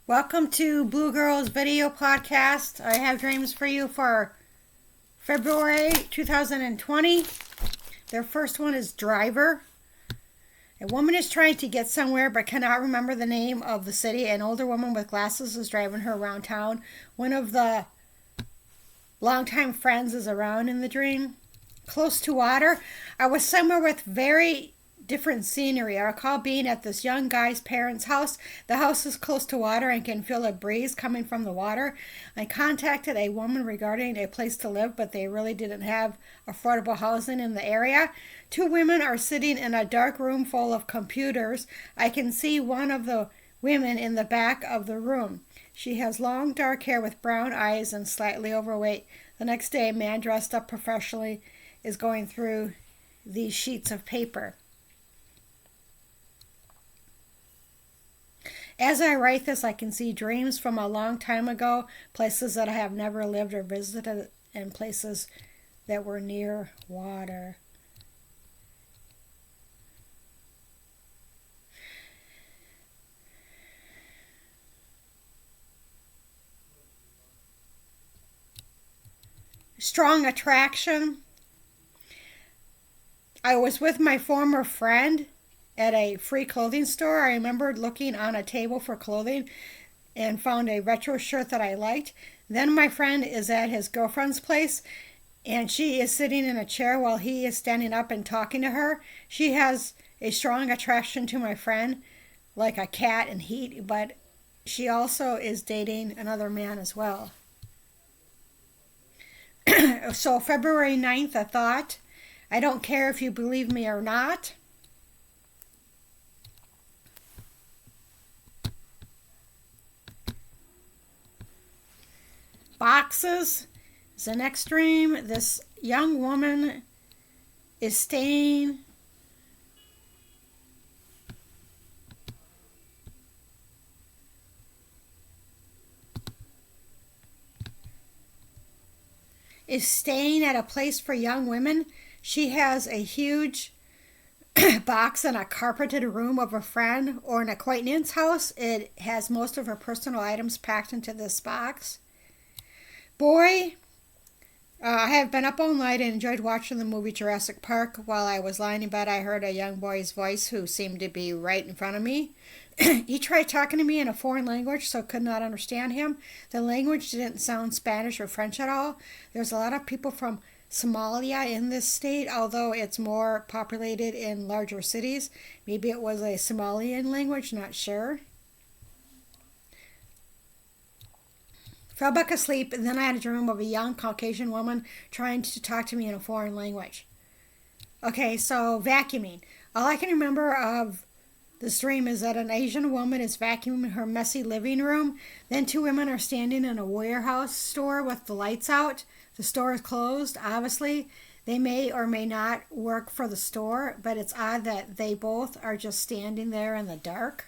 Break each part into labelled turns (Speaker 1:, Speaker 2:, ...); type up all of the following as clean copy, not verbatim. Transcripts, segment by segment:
Speaker 1: Welcome to Blue Girls Video Podcast. I have dreams for you for February 2020. Their first one is Driver. A woman is trying to get somewhere but cannot remember the name of the city. An older woman with glasses is driving her around town. One of the longtime friends is around in the dream. Close to water. I was somewhere with very different scenery. I recall being at this young guy's parents' house. The house is close to water and can feel a breeze coming from the water. I contacted a woman regarding a place to live, but they really didn't have affordable housing in the area. Two women are sitting in a dark room full of computers. I can see one of the women in the back of the room. She has long dark hair with brown eyes and slightly overweight. The next day, a man dressed up professionally is going through these sheets of paper. As I write this, I can see dreams from a long time ago, places that I have never lived or visited, and places that were near water. Strong attraction. I was with my former friend at a free clothing store. I remembered looking on a table for clothing and found a retro shirt that I liked. Then my friend is at his girlfriend's place and she is sitting in a chair while he is standing up and talking to her. She has a strong attraction to my friend, like a cat in heat, but she also is dating another man as well. So February 9th, a thought. I don't care if you believe me or not. Boxes is the next dream. This young woman is staying at a place for young women. She has a huge box in a carpeted room of a friend or an acquaintance house. It has most of her personal items packed into this box. Boy, I have been up all night and enjoyed watching the movie Jurassic Park. While I was lying in bed, I heard a young boy's voice who seemed to be right in front of me. He tried talking to me in a foreign language, so could not understand him. The language didn't sound Spanish or French at all. There's a lot of people from Somalia in this state, although it's more populated in larger cities. Maybe it was a Somalian language, not sure. Fell back asleep, and then I had a dream of a young Caucasian woman trying to talk to me in a foreign language. Okay, so vacuuming. All I can remember of this dream is that an Asian woman is vacuuming her messy living room. Then two women are standing in a warehouse store with the lights out. The store is closed, obviously. They may or may not work for the store, but it's odd that they both are just standing there in the dark.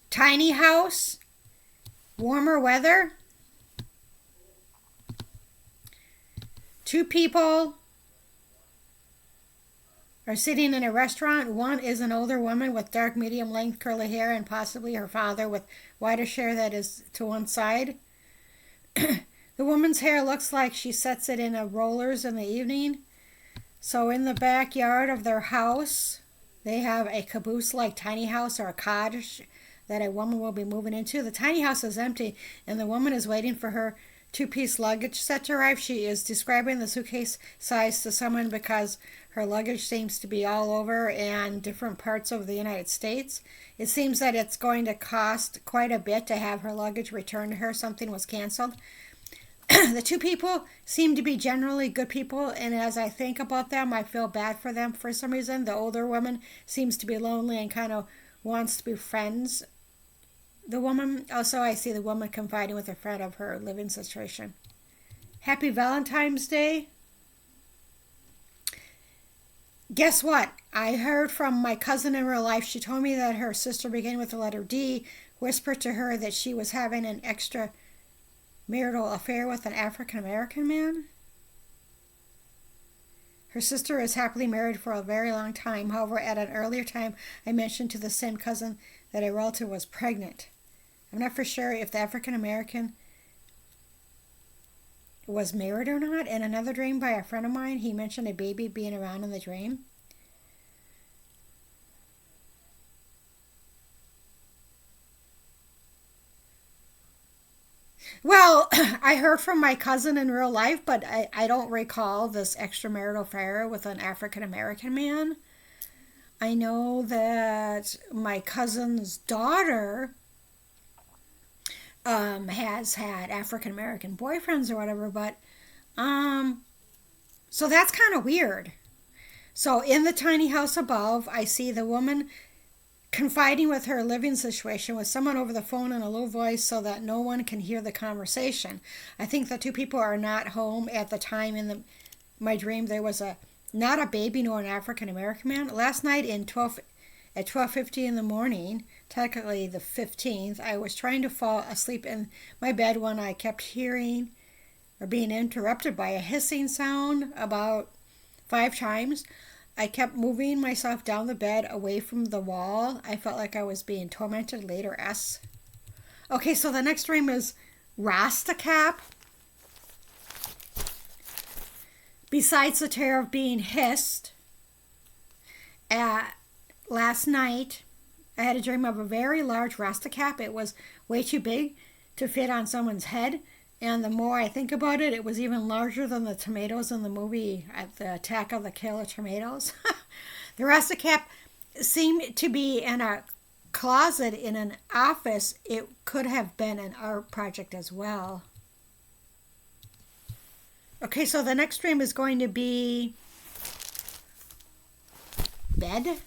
Speaker 1: Tiny house, warmer weather. Two people are sitting in a restaurant. One is an older woman with dark medium length curly hair and possibly her father with whitish hair that is to one side. The woman's hair looks like she sets it in a rollers in the evening. So in the backyard of their house, they have a caboose-like tiny house or a cottage that a woman will be moving into. The tiny house is empty, and the woman is waiting for her two-piece luggage set to arrive. She is describing the suitcase size to someone because her luggage seems to be all over and different parts of the United States. It seems that it's going to cost quite a bit to have her luggage returned to her. Something was canceled. The two people seem to be generally good people, and as I think about them, I feel bad for them for some reason. The older woman seems to be lonely and kind of wants to be friends. The woman, also I see the woman confiding with a friend of her living situation. Happy Valentine's Day. Guess what? I heard from my cousin in real life. She told me that her sister beginning with the letter D whispered to her that she was having an extramarital affair with an African American man. Her sister is happily married for a very long time. However, at an earlier time, I mentioned to the same cousin that a relative was pregnant. I'm not for sure if the African American was married or not. In another dream by a friend of mine, he mentioned a baby being around in the dream. Well, I heard from my cousin in real life, but I don't recall this extramarital affair with an African American man. I know that my cousin's daughter has had African American boyfriends or whatever, but so that's kind of weird. So in the tiny house above, I see the woman confiding with her living situation with someone over the phone in a low voice so that no one can hear the conversation. I think the two people are not home at the time my dream. There was not a baby nor an African American man. Last night at 12:50 in the morning, technically the 15th, I was trying to fall asleep in my bed when I kept hearing or being interrupted by a hissing sound about 5 times. I kept moving myself down the bed away from the wall. I felt like I was being tormented. Later, S. Okay, so the next dream is Rasta Cap. Besides the terror of being hissed, last night I had a dream of a very large Rasta Cap. It was way too big to fit on someone's head. And the more I think about it, it was even larger than the tomatoes in the movie at the Attack of the Killer Tomatoes. The Rasta Cap seemed to be in a closet in an office. It could have been an art project as well. Okay, so the next dream is going to be bed.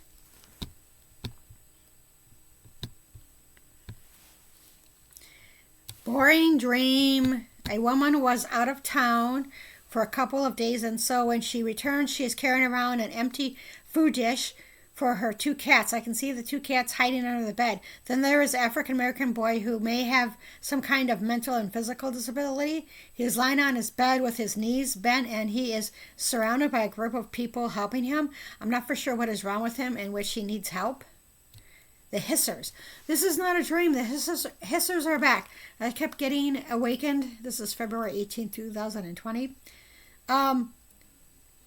Speaker 1: Boring dream. A woman was out of town for a couple of days, and so when she returns, she is carrying around an empty food dish for her 2 cats. I can see the 2 cats hiding under the bed. Then there is an African American boy who may have some kind of mental and physical disability. He is lying on his bed with his knees bent, and he is surrounded by a group of people helping him. I'm not for sure what is wrong with him and which he needs help. The hissers. This is not a dream. The hissers are back. I kept getting awakened. This is February 18, 2020.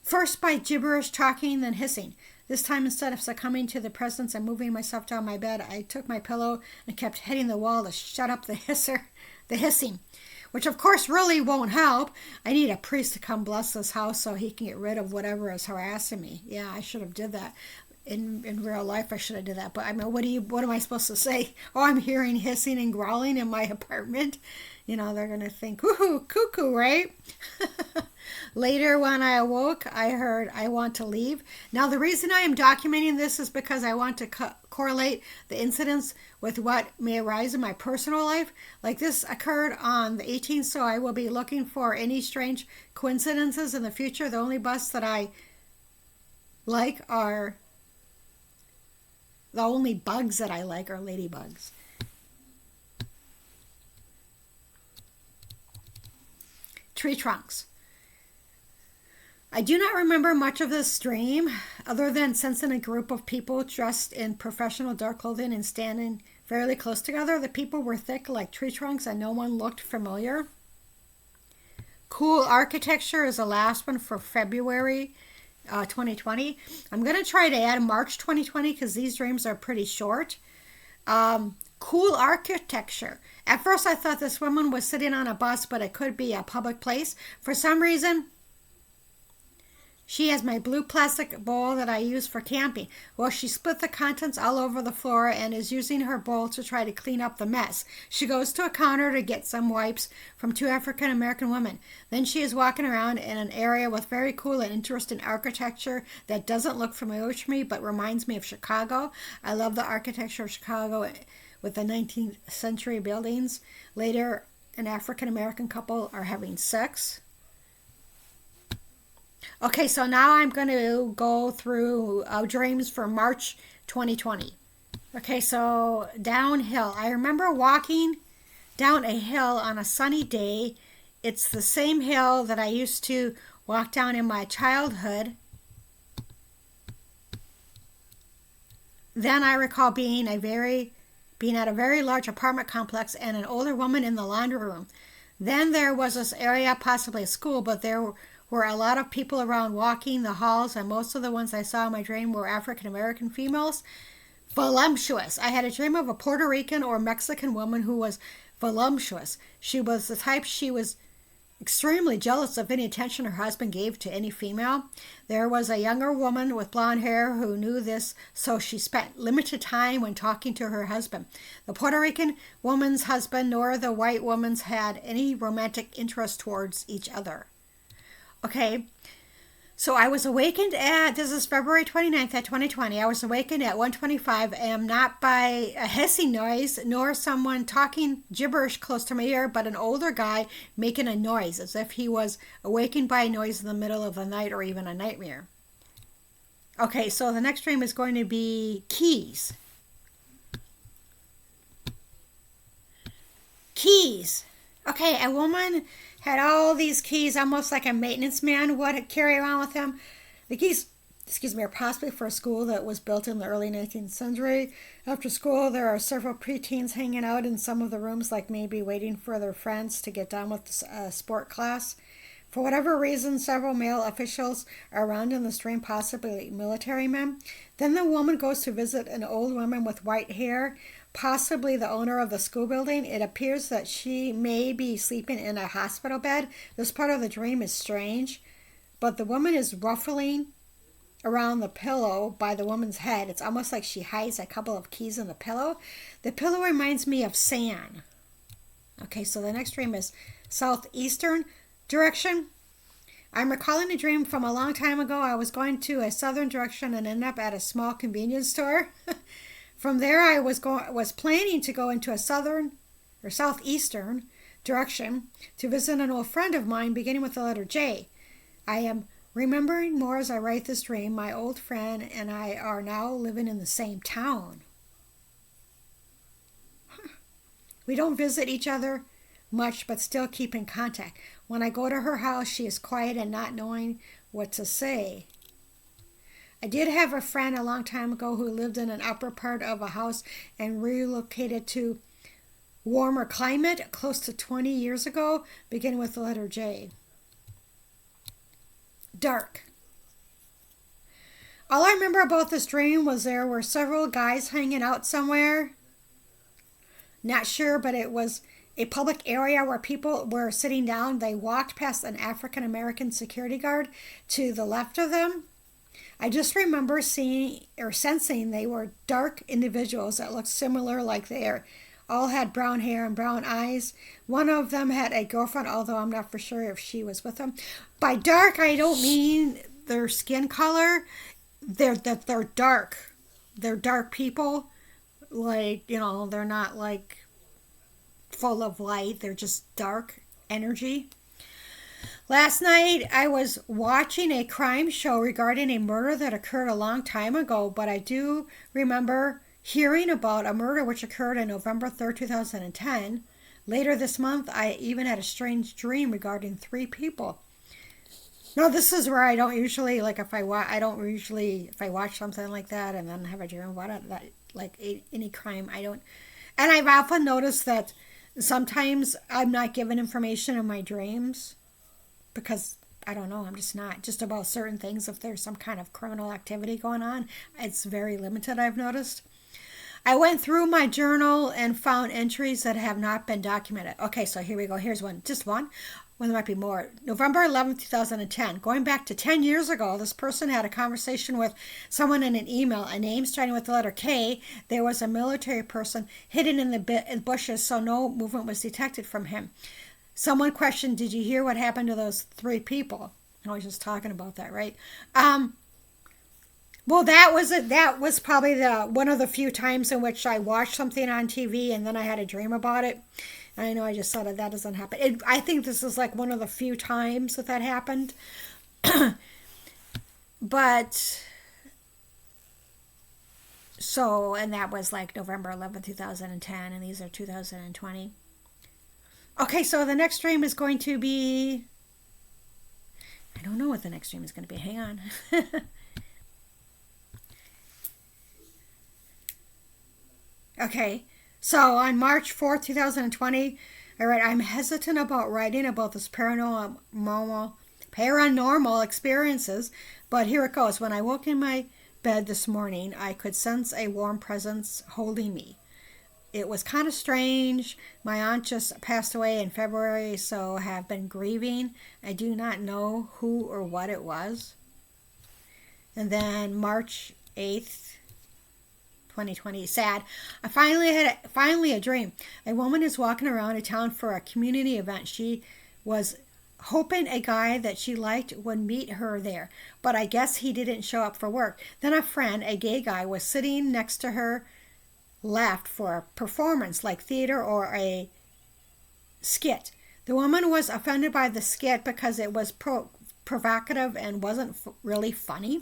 Speaker 1: First by gibberish talking, then hissing. This time, instead of succumbing to the presence and moving myself down my bed, I took my pillow and kept hitting the wall to shut up the hissing, which of course really won't help. I need a priest to come bless this house so he can get rid of whatever is harassing me. Yeah, I should have did that. In real life, I should have did that. But I mean, what am I supposed to say? Oh, I'm hearing hissing and growling in my apartment. You know, they're going to think, woohoo, cuckoo, right? Later, when I awoke, I heard, I want to leave. Now, the reason I am documenting this is because I want to correlate the incidents with what may arise in my personal life. Like this occurred on the 18th, so I will be looking for any strange coincidences in the future. The only busts that I like are... The only bugs that I like are ladybugs. Tree trunks. I do not remember much of this dream, other than sensing a group of people dressed in professional dark clothing and standing fairly close together. The people were thick like tree trunks and no one looked familiar. Cool architecture is the last one for February 2020. I'm going to try to add March 2020 because these dreams are pretty short. Cool architecture. At first I thought this woman was sitting on a bus, but it could be a public place. For some reason, she has my blue plastic bowl that I use for camping. Well, she split the contents all over the floor and is using her bowl to try to clean up the mess. She goes to a counter to get some wipes from 2 African American women. Then she is walking around in an area with very cool and interesting architecture that doesn't look familiar to me but reminds me of Chicago. I love the architecture of Chicago with the 19th century buildings. Later, an African American couple are having sex. Okay, so now I'm going to go through dreams for March 2020. Okay, so downhill. I remember walking down a hill on a sunny day. It's the same hill that I used to walk down in my childhood. Then I recall being at a very large apartment complex and an older woman in the laundry room. Then there was this area, possibly a school, but there were a lot of people around walking the halls, and most of the ones I saw in my dream were African American females. Voluptuous. I had a dream of a Puerto Rican or Mexican woman who was voluptuous. She was the type she was extremely jealous of any attention her husband gave to any female. There was a younger woman with blonde hair who knew this, so she spent limited time when talking to her husband. The Puerto Rican woman's husband nor the white woman's had any romantic interest towards each other. Okay, so I was awakened this is February 29th at 2020. I was awakened at 1:25 a.m. not by a hissing noise nor someone talking gibberish close to my ear, but an older guy making a noise as if he was awakened by a noise in the middle of the night or even a nightmare. Okay, so the next dream is going to be keys. Keys. Okay, a woman had all these keys, almost like a maintenance man would carry around with him. The keys, are possibly for a school that was built in the early 19th century. After school, there are several preteens hanging out in some of the rooms, like maybe waiting for their friends to get done with a sport class. For whatever reason, several male officials are around in the stream, possibly military men. Then the woman goes to visit an old woman with white hair, possibly the owner of the school building. It appears that she may be sleeping in a hospital bed. This part of the dream is strange, but the woman is ruffling around the pillow by the woman's head. It's almost like she hides a couple of keys in the pillow. The pillow reminds me of sand. Okay, so the next dream is southeastern direction. I'm recalling a dream from a long time ago. I was going to a southern direction and ended up at a small convenience store. From there, I was planning to go into a southern or southeastern direction to visit an old friend of mine, beginning with the letter J. I am remembering more as I write this dream. My old friend and I are now living in the same town. We don't visit each other much, but still keep in contact. When I go to her house, she is quiet and not knowing what to say. I did have a friend a long time ago who lived in an upper part of a house and relocated to warmer climate close to 20 years ago, beginning with the letter J. Dark. All I remember about this dream was there were several guys hanging out somewhere. Not sure, but it was a public area where people were sitting down. They walked past an African American security guard to the left of them. I just remember seeing or sensing they were dark individuals that looked similar, like they all had brown hair and brown eyes. One of them had a girlfriend, although I'm not for sure if she was with them. By dark, I don't mean their skin color. They're dark. They're dark people. Like, they're not like full of light. They're just dark energy. Last night, I was watching a crime show regarding a murder that occurred a long time ago, but I do remember hearing about a murder which occurred on November 3rd, 2010. Later this month, I even had a strange dream regarding 3 people. No, this is where I don't usually, like if I watch something like that and then have a dream about it, that, like any crime, I don't. And I've often noticed that sometimes I'm not given information in my dreams because I don't know, I'm just not. Just about certain things, if there's some kind of criminal activity going on, it's very limited, I've noticed. I went through my journal and found entries that have not been documented. Okay, so here we go. Here's one. Just one. Well, there might be more. November 11th, 2010. Going back to 10 years ago, this person had a conversation with someone in an email, a name starting with the letter K. There was a military person hidden in the bushes, so no movement was detected from him. Someone questioned, did you hear what happened to those 3 people? I was just talking about that, right? Well, that was it. That was probably one of the few times in which I watched something on TV and then I had a dream about it. And I know I just said that doesn't happen. I think this is like one of the few times that happened. But, and that was like November 11th, 2010, and these are 2020. Okay, so the next dream is going to be, I don't know what the next dream is going to be. Hang on. Okay, so on March 4th, 2020, I write, I'm hesitant about writing about this paranormal experiences, but here it goes. When I woke in my bed this morning, I could sense a warm presence holding me. It was kind of strange. My aunt just passed away in February, so I have been grieving. I do not know who or what it was. And then March 8th, 2020, sad. I finally a dream. A woman is walking around a town for a community event. She was hoping a guy that she liked would meet her there, but I guess he didn't show up for work. Then a friend, a gay guy, was sitting next to her left for a performance like theater or a skit. The woman was offended by the skit because it was provocative and wasn't really funny.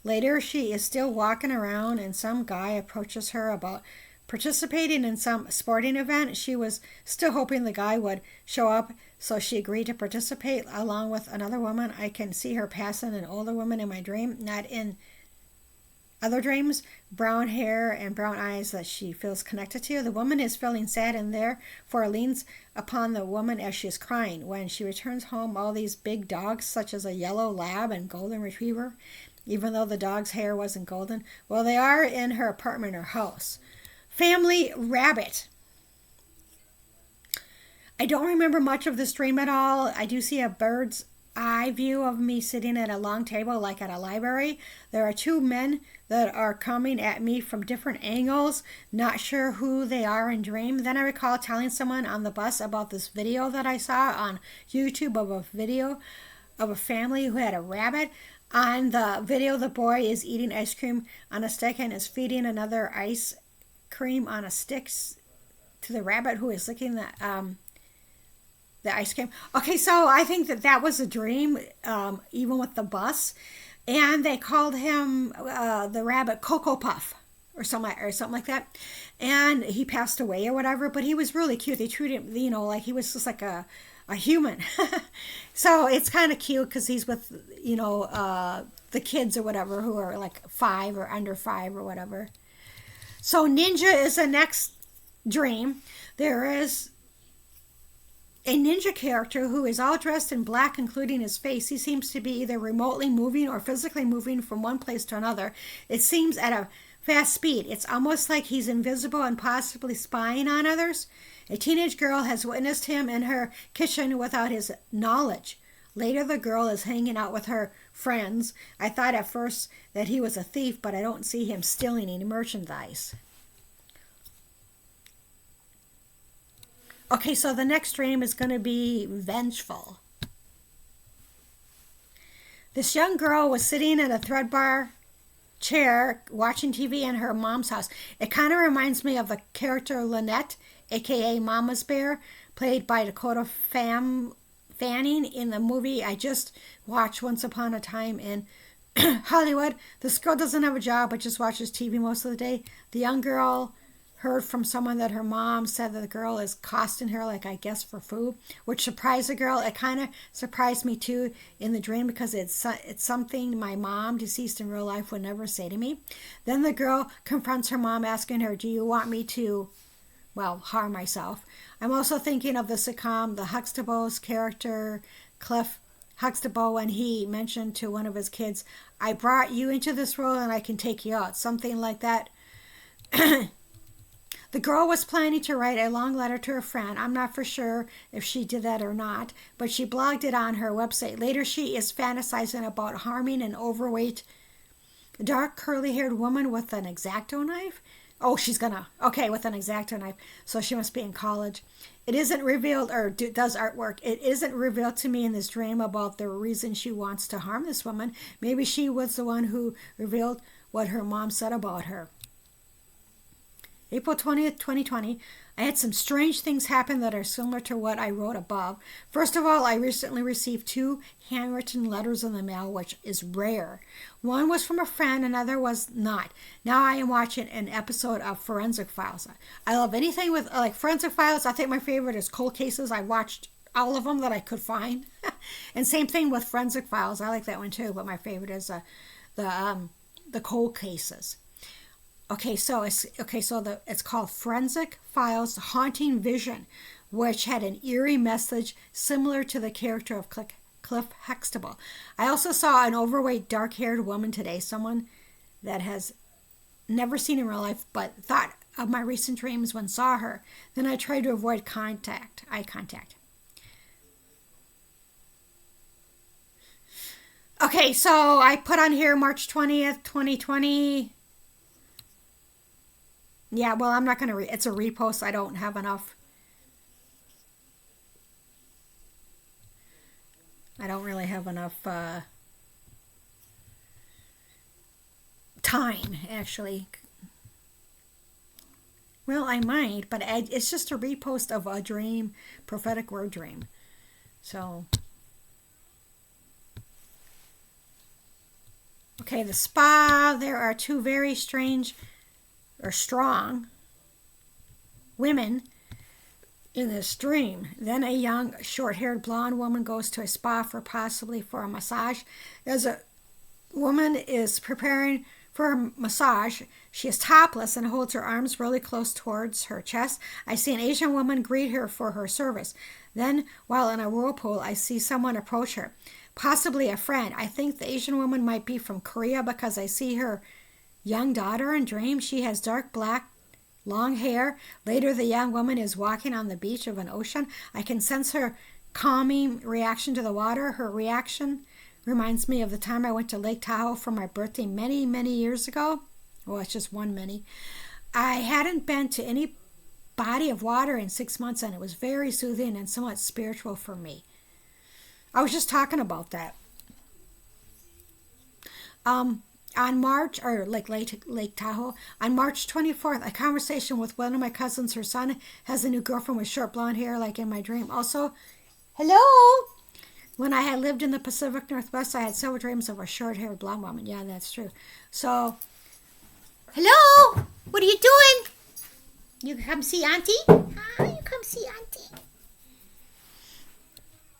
Speaker 1: Later, she is still walking around and some guy approaches her about participating in some sporting event. She was still hoping the guy would show up, so she agreed to participate along with another woman. I can see her passing an older woman in my dream, not in other dreams, brown hair and brown eyes that she feels connected to. The woman is feeling sad and therefore leans upon the woman as she is crying. When she returns home, all these big dogs, such as a yellow lab and golden retriever, even though the dog's hair wasn't golden, well, they are in her apartment or house. Family rabbit. I don't remember much of this dream at all. I do see a bird's eye view of me sitting at a long table like at a library. There are two men that are coming at me from different angles, not sure who they are in dream. Then I recall telling someone on the bus about this video that I saw on YouTube of a video of a family who had a rabbit. On the video, the boy is eating ice cream on a stick and is feeding another ice cream on a stick to the rabbit who is licking the ice cream. Okay, so I think that was a dream, even with the bus. And they called him, the rabbit, Cocoa Puff or something like that. And he passed away or whatever, but he was really cute. They treated him, like he was just like a human. So it's kind of cute because he's with, the kids or whatever who are like 5 or under 5 or whatever. So ninja is the next dream. There is a ninja character who is all dressed in black, including his face. He seems to be either remotely moving or physically moving from one place to another. It seems at a fast speed. It's almost like he's invisible and possibly spying on others. A teenage girl has witnessed him in her kitchen without his knowledge. Later, the girl is hanging out with her friends. I thought at first that he was a thief, but I don't see him stealing any merchandise. Okay, so the next dream is going to be vengeful. This young girl was sitting in a thread bar chair watching TV in her mom's house. It kind of reminds me of the character Lynette, aka Mama's Bear, played by Dakota Fanning in the movie I just watched Once Upon a Time in Hollywood. This girl doesn't have a job but just watches TV most of the day. The young girl heard from someone that her mom said that the girl is costing her, like I guess, for food, which surprised the girl. It kind of surprised me too in the dream because it's something my mom, deceased in real life, would never say to me. Then the girl confronts her mom, asking her, "Do you want me to, harm myself?" I'm also thinking of the sitcom The Huxtables character, Cliff Huxtable, when he mentioned to one of his kids, "I brought you into this world and I can take you out," something like that. The girl was planning to write a long letter to her friend. I'm not for sure if she did that or not, but she blogged it on her website. Later, she is fantasizing about harming an overweight, dark, curly-haired woman with an X-Acto knife. Oh, with an X-Acto knife. So she must be in college. It isn't revealed, or does artwork. It isn't revealed to me in this dream about the reason she wants to harm this woman. Maybe she was the one who revealed what her mom said about her. April 20th, 2020, I had some strange things happen that are similar to what I wrote above. First of all, I recently received 2 handwritten letters in the mail, which is rare. One was from a friend, another was not. Now I am watching an episode of Forensic Files. I love anything with Forensic Files. I think my favorite is Cold Cases. I watched all of them that I could find. And same thing with Forensic Files. I like that one too, but my favorite is the Cold Cases. It's called Forensic Files Haunting Vision, which had an eerie message similar to the character of Cliff Huxtable. I also saw an overweight, dark-haired woman today, someone that has never seen in real life, but thought of my recent dreams when saw her. Then I tried to avoid eye contact. Okay, so I put on here March 20th, 2020. Yeah, well, I'm not going to it's a repost. I don't have enough. I don't really have enough time, actually. Well, I might, but it's just a repost of a dream, prophetic word dream. So, okay, the spa. There are two very strange or strong women in this dream. Then a young, short-haired blonde woman goes to a spa possibly for a massage. As a woman is preparing for a massage, she is topless and holds her arms really close towards her chest. I see an Asian woman greet her for her service. Then, while in a whirlpool, I see someone approach her, possibly a friend. I think the Asian woman might be from Korea because I see her young daughter in dream. She has dark black long hair. Later, the young woman is walking on the beach of an ocean. I can sense her calming reaction to the water. Her reaction reminds me of the time I went to Lake Tahoe for my birthday many, many years ago. Well, it's just one many. I hadn't been to any body of water in 6 months, and it was very soothing and somewhat spiritual for me. I was just talking about that. On March, or like Lake Tahoe, on March 24th, a conversation with one of my cousins. Her son has a new girlfriend with short blonde hair, like in my dream. Also, hello! When I had lived in the Pacific Northwest, I had several dreams of a short-haired blonde woman. Yeah, that's true. So, hello! What are you doing? You come see Auntie? Hi, you come see Auntie.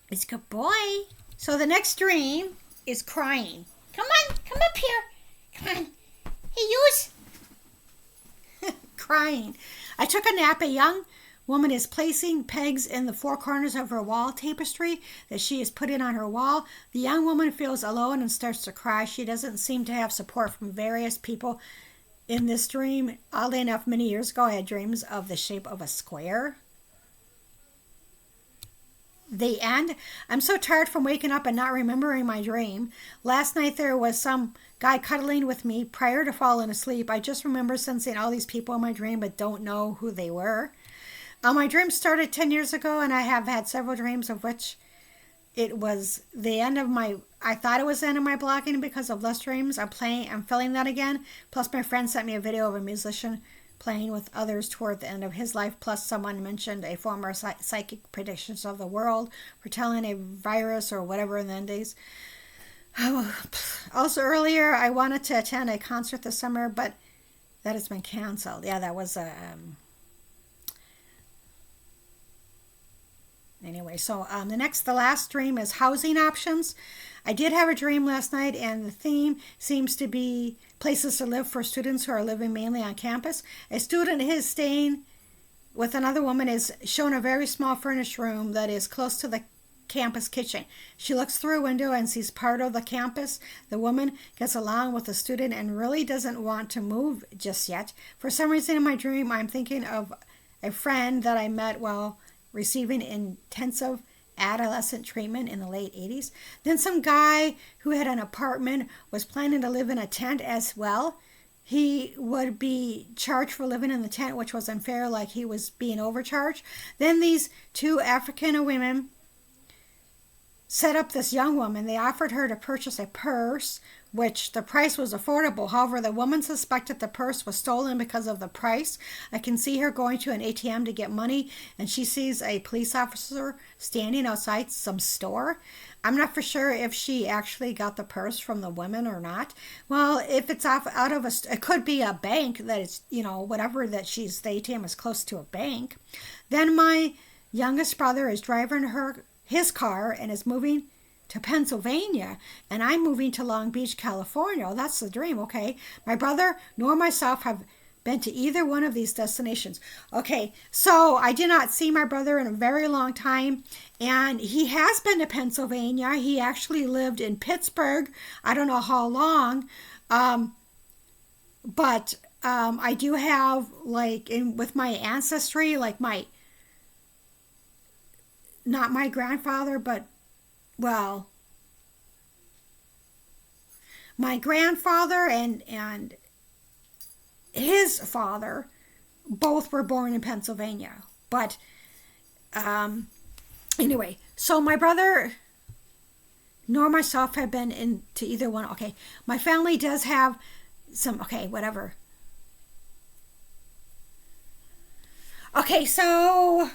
Speaker 1: It's a good boy. So the next dream is crying. Come on, come up here. Come on. Hey, yous. Crying. I took a nap. A young woman is placing pegs in the four corners of her wall tapestry that she is putting on her wall. The young woman feels alone and starts to cry. She doesn't seem to have support from various people in this dream. Oddly enough, many years ago, I had dreams of the shape of a square. The end. I'm so tired from waking up and not remembering my dream. Last night there was some guy cuddling with me prior to falling asleep. I just remember sensing all these people in my dream but don't know who they were. My dream started 10 years ago, and I have had several dreams of which it was the end of my, I thought it was the end of my blogging because of less dreams. I'm feeling that again. Plus my friend sent me a video of a musician playing with others toward the end of his life. Plus someone mentioned a former psychic predictions of the world foretelling a virus or whatever in the end days. Also earlier, I wanted to attend a concert this summer, but that has been canceled. Yeah, that was Anyway, so the last dream is housing options. I did have a dream last night, and the theme seems to be places to live for students who are living mainly on campus. A student is staying with another woman is shown a very small furnished room that is close to the campus kitchen. She looks through a window and sees part of the campus. The woman gets along with the student and really doesn't want to move just yet. For some reason in my dream, I'm thinking of a friend that I met while receiving intensive adolescent treatment in the late 80s. Then some guy who had an apartment was planning to live in a tent as well. He would be charged for living in the tent, which was unfair, like he was being overcharged. Then these two African women set up this young woman. They offered her to purchase a purse, which the price was affordable. However, the woman suspected the purse was stolen because of the price. I can see her going to an ATM to get money, and she sees a police officer standing outside some store. I'm not for sure if she actually got the purse from the women or not. Well, if it's out of it could be a bank that is, whatever that the ATM is close to a bank. Then my youngest brother is driving his car and is moving to Pennsylvania, and I'm moving to Long Beach, California. Oh, that's the dream, okay. My brother nor myself have been to either one of these destinations. Okay, so I did not see my brother in a very long time, and he has been to Pennsylvania. He actually lived in Pittsburgh. I don't know how long, but I do have, like, with my ancestry, like not my grandfather, but, well, my grandfather and his father both were born in Pennsylvania. But anyway, so my brother nor myself have been into either one. Okay, my family does have some, okay, whatever. Okay, so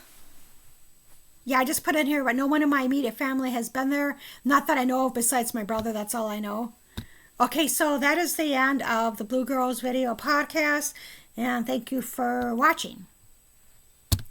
Speaker 1: yeah, I just put in here, but no one in my immediate family has been there. Not that I know of besides my brother. That's all I know. Okay, so that is the end of the Blue Girls Video podcast, and thank you for watching.